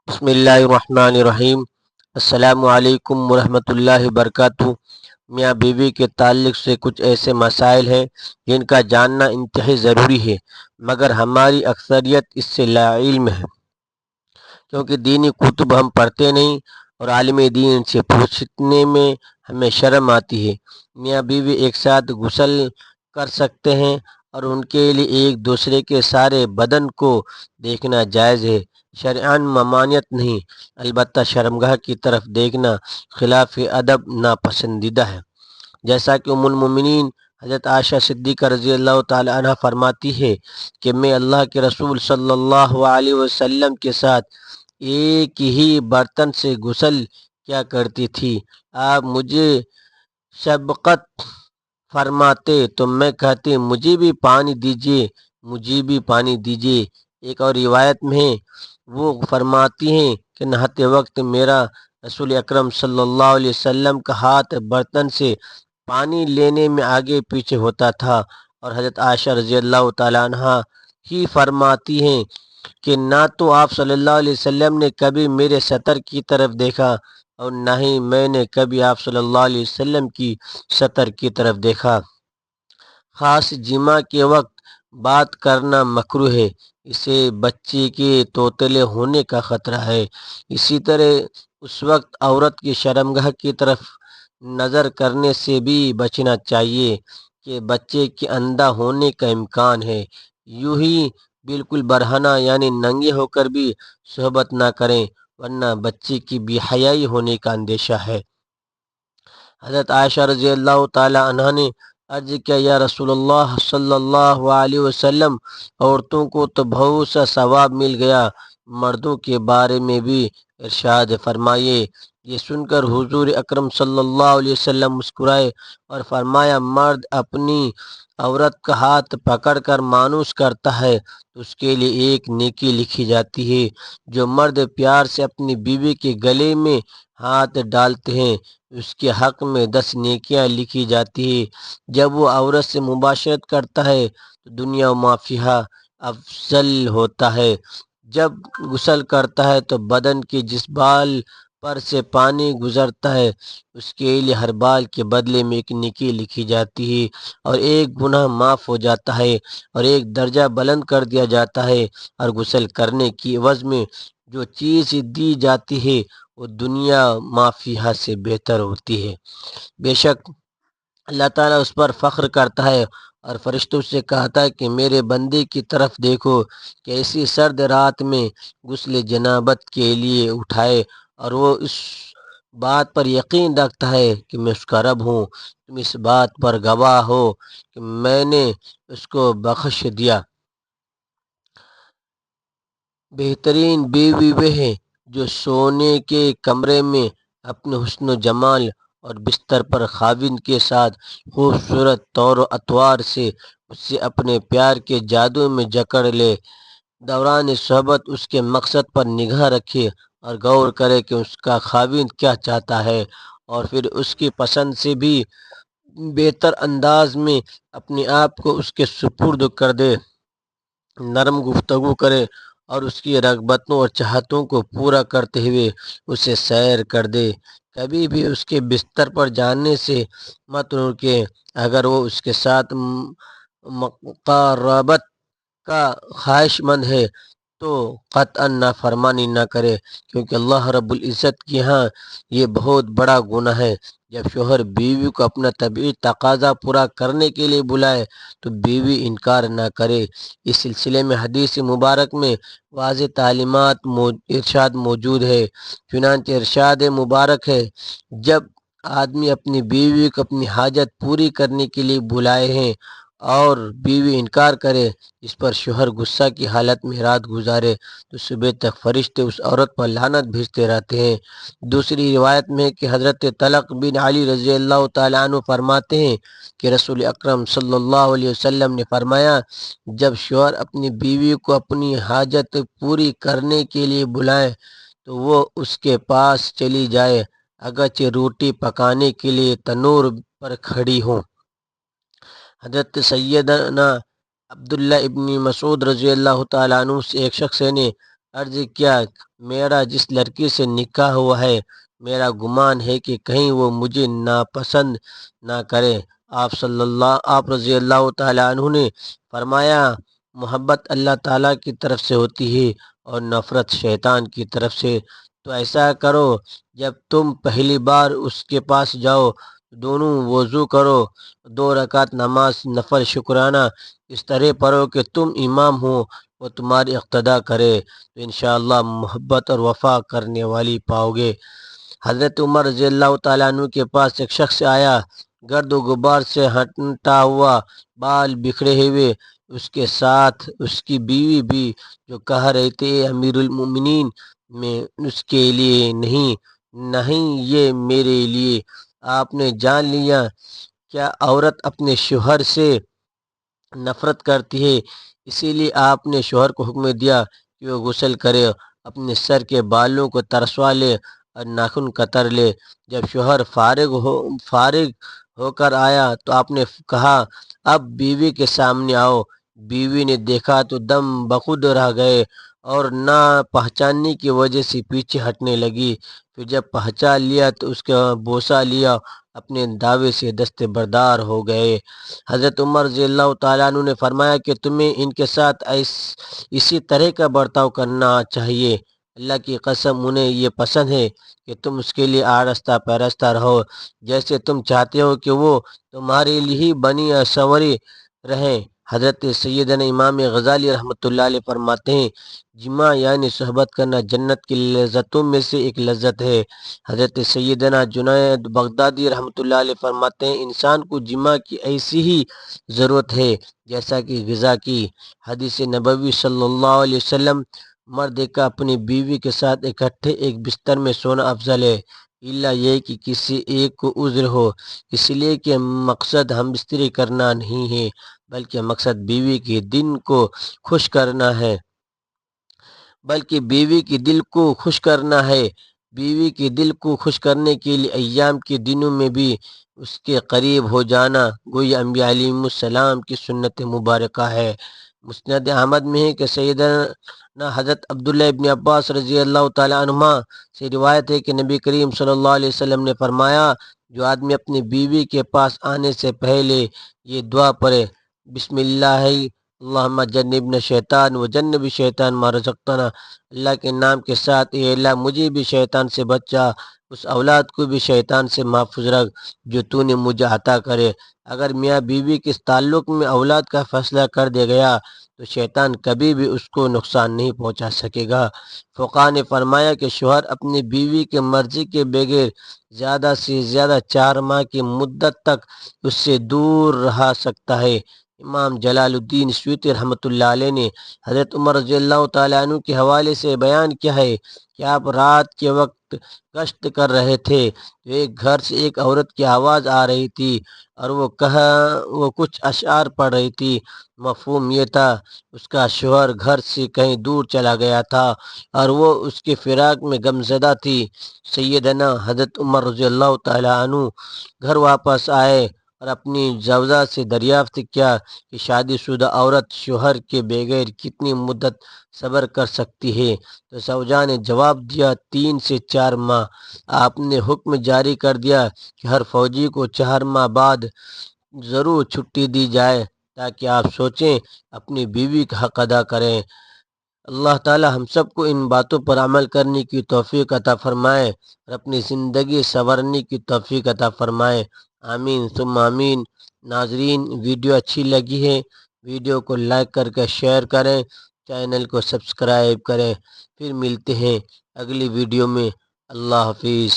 بسم اللہ الرحمن الرحیم۔ السلام علیکم ورحمۃ اللہ وبرکاتہ۔ میاں بیوی کے تعلق سے کچھ ایسے مسائل ہیں جن کا جاننا انتہائی ضروری ہے، مگر ہماری اکثریت اس سے لا علم ہے، کیونکہ دینی کتب ہم پڑھتے نہیں اور عالم دین سے پوچھنے میں ہمیں شرم آتی ہے۔ میاں بیوی ایک ساتھ غسل کر سکتے ہیں اور ان کے لیے ایک دوسرے کے سارے بدن کو دیکھنا جائز ہے، شرعاً ممانعت نہیں، البتہ شرمگاہ کی طرف دیکھنا خلاف ادب ناپسندیدہ ہے۔ جیسا کہ ام المومنین حضرت عائشہ صدیقہ رضی اللہ تعالی عنہ فرماتی ہے کہ میں اللہ کے رسول صلی اللہ علیہ وسلم کے ساتھ ایک ہی برتن سے غسل کیا کرتی تھی۔ آپ مجھے شبقت فرماتے تو میں کہتی مجھے بھی پانی دیجیے، مجھے بھی پانی دیجیے۔ ایک اور روایت میں ہے، وہ فرماتی ہیں کہ نہاتے وقت میرا رسول اکرم صلی اللہ علیہ وسلم کا ہاتھ برتن سے پانی لینے میں آگے پیچھے ہوتا تھا، اور حضرت عائشہ رضی اللہ تعالیٰ عنہ ہی فرماتی ہیں کہ نہ تو آپ صلی اللہ علیہ وسلم نے کبھی میرے سطر کی طرف دیکھا اور نہ ہی میں نے کبھی آپ صلی اللہ علیہ وسلم کی سطر کی طرف دیکھا۔ خاص جمعہ کے وقت بات کرنا مکروہ ہے، اسے بچے کے توتلے ہونے کا خطرہ ہے۔ اسی طرح اس وقت عورت کی شرمگاہ کی طرف نظر کرنے سے بھی بچنا چاہیے کہ بچے کے اندھا ہونے کا امکان ہے۔ یوں ہی بالکل برہنہ یعنی ننگے ہو کر بھی صحبت نہ کریں، ورنہ بچے کی بے حیائی ہونے کا اندیشہ ہے۔ حضرت عائشہ رضی اللہ تعالی عنہ نے عرض کیا، یا رسول اللہ صلی اللہ علیہ وسلم، عورتوں کو تو بہت سا ثواب مل گیا، مردوں کے بارے میں بھی ارشاد فرمائیے۔ یہ سن کر حضور اکرم صلی اللہ علیہ وسلم مسکرائے اور فرمایا، مرد اپنی عورت کا ہاتھ پکڑ کر مانوس کرتا ہے تو اس کے لیے ایک نیکی لکھی جاتی ہے، جو مرد پیار سے اپنی بیوی کے گلے میں ہاتھ ڈالتے ہیں اس کے حق میں 10 نیکیاں لکھی جاتی ہیں۔ جب وہ عورت سے مباشرت کرتا ہے تو دنیا و ما فیہا افضل ہوتا ہے۔ جب غسل کرتا ہے تو بدن کے جس بال پر سے پانی گزرتا ہے اس کے لیے ہر بال کے بدلے میں ایک نیکی لکھی جاتی ہے، اور ایک گناہ معاف ہو جاتا ہے اور ایک درجہ بلند کر دیا جاتا ہے، اور غسل کرنے کی عوض میں جو چیز دی جاتی ہے وہ دنیا ما فیہا سے بہتر ہوتی ہے۔ بے شک اللہ تعالیٰ اس پر فخر کرتا ہے اور فرشتوں سے کہتا ہے کہ میرے بندے کی طرف دیکھو کہ ایسی سرد رات میں غسل جنابت کے لیے اٹھائے، اور وہ اس بات پر یقین رکھتا ہے کہ میں اس کا رب ہوں۔ تم اس بات پر گواہ ہو کہ میں نے اس کو بخش دیا۔ بہترین بیوی وہ ہے جو سونے کے کمرے میں اپنے حسن و جمال اور بستر پر خاوند کے ساتھ خوبصورت طور و اطوار سے اسے اپنے پیار کے جادو میں جکڑ لے، دوران صحبت اس کے مقصد پر نگاہ رکھے اور غور کرے کہ اس کا خاوند کیا چاہتا ہے، اور پھر اس کی پسند سے بھی بہتر انداز میں اپنے آپ کو اس کے سپرد کر دے، نرم گفتگو کرے اور اس کی رغبتوں اور چاہتوں کو پورا کرتے ہوئے اسے سیر کر دے۔ کبھی بھی اس کے بستر پر جانے سے مت رکے۔ اگر وہ اس کے ساتھ مقاربت کا خواہش مند ہے تو قطعاً نافرمانی نہ کرے، کیونکہ اللہ رب العزت کے ہاں یہ بہت بڑا گناہ ہے۔ جب شوہر بیوی کو اپنا طبعی تقاضا پورا کرنے کے لیے بلائے تو بیوی انکار نہ کرے۔ اس سلسلے میں حدیث مبارک میں واضح تعلیمات ارشاد موجود ہے، چنانچہ ارشاد مبارک ہے، جب آدمی اپنی بیوی کو اپنی حاجت پوری کرنے کے لیے بلائے ہیں اور بیوی انکار کرے، اس پر شوہر غصہ کی حالت میں رات گزارے تو صبح تک فرشتے اس عورت پر لعنت بھیجتے رہتے ہیں۔ دوسری روایت میں ہے کہ حضرت طلق بن علی رضی اللہ تعالیٰ عنہ فرماتے ہیں کہ رسول اکرم صلی اللہ علیہ وسلم نے فرمایا، جب شوہر اپنی بیوی کو اپنی حاجت پوری کرنے کے لیے بلائے تو وہ اس کے پاس چلی جائے، اگرچہ روٹی پکانے کے لیے تنور پر کھڑی ہوں۔ حضرت سیدنا عبداللہ ابن مسعود رضی اللہ تعالیٰ عنہ سے ایک شخص نے عرض کیا میرا جس لڑکی سے نکاح ہوا ہے میرا گمان ہے کہ کہیں وہ مجھے ناپسند نہ کرے۔ آپ رضی اللہ تعالیٰ عنہ نے فرمایا محبت اللہ تعالیٰ کی طرف سے ہوتی ہے اور نفرت شیطان کی طرف سے۔ تو ایسا کرو جب تم پہلی بار اس کے پاس جاؤ دونوں وضو کرو، 2 رکعت نماز نفل شکرانہ اس طرح پڑھو کہ تم امام ہو وہ تمہاری اقتدا کرے، تو انشاءاللہ محبت اور وفا کرنے والی پاؤ گے۔ حضرت عمر رضی اللہ تعالیٰ عنہ کے پاس ایک شخص آیا، گرد و غبار سے ہٹا ہوا، بال بکھرے ہوئے، اس کے ساتھ اس کی بیوی بھی، جو کہہ رہے تھے امیر المومنین میں اس کے لیے نہیں نہیں یہ میرے لیے۔ آپ نے جان لیا کیا عورت اپنے شوہر سے نفرت کرتی ہے، اسی لیے آپ نے شوہر کو حکم دیا کہ وہ غسل کرے، اپنے سر کے بالوں کو ترسوا لے اور ناخن کتر لے۔ جب شوہر فارغ ہو کر آیا تو آپ نے کہا اب بیوی کے سامنے آؤ۔ بیوی نے دیکھا تو دم بخود رہ گئے اور نہ پہچاننے کی وجہ سے پیچھے ہٹنے لگی۔ پھر جب پہچان لیا تو اس کا بوسہ لیا، اپنے دعوے سے دستبردار ہو گئے۔ حضرت عمر رضی اللہ تعالیٰ عنہ نے فرمایا کہ تمہیں ان کے ساتھ اسی طرح کا برتاؤ کرنا چاہیے۔ اللہ کی قسم انہیں یہ پسند ہے کہ تم اس کے لیے آرستہ پیرستہ رہو، جیسے تم چاہتے ہو کہ وہ تمہارے لیے ہی بنی اور سنوری رہیں۔ حضرت سیدنا امام غزالی رحمۃ اللہ علیہ فرماتے ہیں جماع یعنی صحبت کرنا جنت کی لذتوں میں سے ایک لذت ہے۔ حضرت سیدنا جنید بغدادی رحمۃ اللہ علیہ فرماتے ہیں انسان کو جماع کی ایسی ہی ضرورت ہے جیسا کہ غذا کی۔ حدیث نبوی صلی اللہ علیہ وسلم مرد کا اپنی بیوی کے ساتھ اکٹھے ایک بستر میں سونا افضل ہے، الا یہ کہ کسی ایک کو عذر ہو، اس لیے کہ مقصد ہم بستری کرنا نہیں ہے بلکہ مقصد بیوی کے دل کو خوش کرنا ہے۔ بیوی کے دل کو خوش کرنے کے لیے ایام کے دنوں میں بھی اس کے قریب ہو جانا گویا انبیاء علیہ السلام کی سنت مبارکہ ہے۔ مسند احمد میں ہے کہ سیدنا حضرت عبداللہ ابن عباس رضی اللہ تعالیٰ عنہما سے روایت ہے کہ نبی کریم صلی اللہ علیہ وسلم نے فرمایا جو آدمی اپنی بیوی کے پاس آنے سے پہلے یہ دعا پڑھے بسم اللہ اللہم جنبنا شیطان و جنب شیطان ما رزقتنا، اللہ کے نام کے ساتھ اے اللہ مجھے بھی شیطان سے بچا، اس اولاد کو بھی شیطان سے محفوظ رکھ جو تو نے مجھے عطا کرے۔ اگر میاں بیوی کے تعلق میں اولاد کا فیصلہ کر دیا گیا تو شیطان کبھی بھی اس کو نقصان نہیں پہنچا سکے گا۔ فقہاء نے فرمایا کہ شوہر اپنی بیوی کے مرضی کے بغیر زیادہ سے زیادہ 4 ماہ کی مدت تک اس سے دور رہ سکتا ہے۔ امام جلال الدین سیوطی رحمۃ اللہ علیہ نے حضرت عمر رضی اللہ تعالیٰ عنہ کے حوالے سے بیان کیا ہے کہ آپ رات کے وقت گشت کر رہے تھے تو ایک گھر سے ایک عورت کی آواز آ رہی تھی اور وہ کچھ اشعار پڑھ رہی تھی۔ مفہوم یہ تھا اس کا شوہر گھر سے کہیں دور چلا گیا تھا اور وہ اس کے فراق میں غمزدہ تھی۔ سیدنا حضرت عمر رضی اللہ تعالیٰ عنہ گھر واپس آئے اور اپنی زوجہ سے دریافت کیا کہ شادی شدہ عورت شوہر کے بغیر کتنی مدت صبر کر سکتی ہے، تو زوجہ نے جواب دیا 3 سے 4 ماہ۔ آپ نے حکم جاری کر دیا کہ ہر فوجی کو 4 ماہ بعد ضرور چھٹی دی جائے تاکہ آپ سوچیں اپنی بیوی کا حق ادا کریں۔ اللہ تعالی ہم سب کو ان باتوں پر عمل کرنے کی توفیق عطا فرمائے اور اپنی زندگی سنورنے کی توفیق عطا فرمائے، آمین ثم آمین۔ ناظرین ویڈیو اچھی لگی ہے ویڈیو کو لائک کر کے شیئر کریں، چینل کو سبسکرائب کریں۔ پھر ملتے ہیں اگلی ویڈیو میں، اللہ حافظ۔